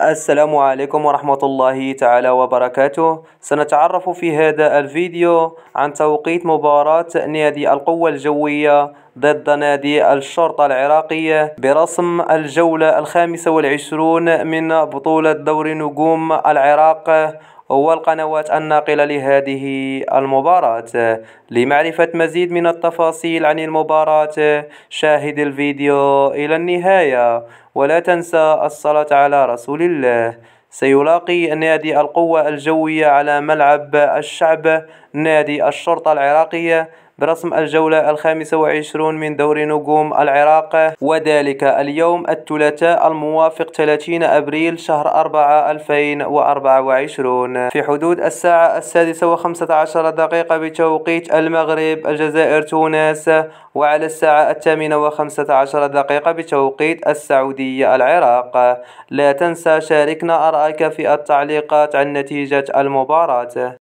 السلام عليكم ورحمة الله تعالى وبركاته. سنتعرف في هذا الفيديو عن توقيت مباراة نادي القوة الجوية ضد نادي الشرطة العراقية برسم الجولة 25 من بطولة دوري نجوم العراق والقنوات الناقلة لهذه المباراة. لمعرفة مزيد من التفاصيل عن المباراة شاهد الفيديو إلى النهاية، ولا تنسى الصلاة على رسول الله. سيلاقي نادي القوة الجوية على ملعب الشعب نادي الشرطة العراقية برسم الجولة 25 من دوري نجوم العراق، وذلك اليوم الثلاثاء الموافق 30 أبريل شهر 4 2024 في حدود الساعة 6:15 بتوقيت المغرب الجزائر تونس، وعلى الساعة 8:15 بتوقيت السعودية العراق. لا تنسى شاركنا آرائك في التعليقات عن نتيجة المباراة.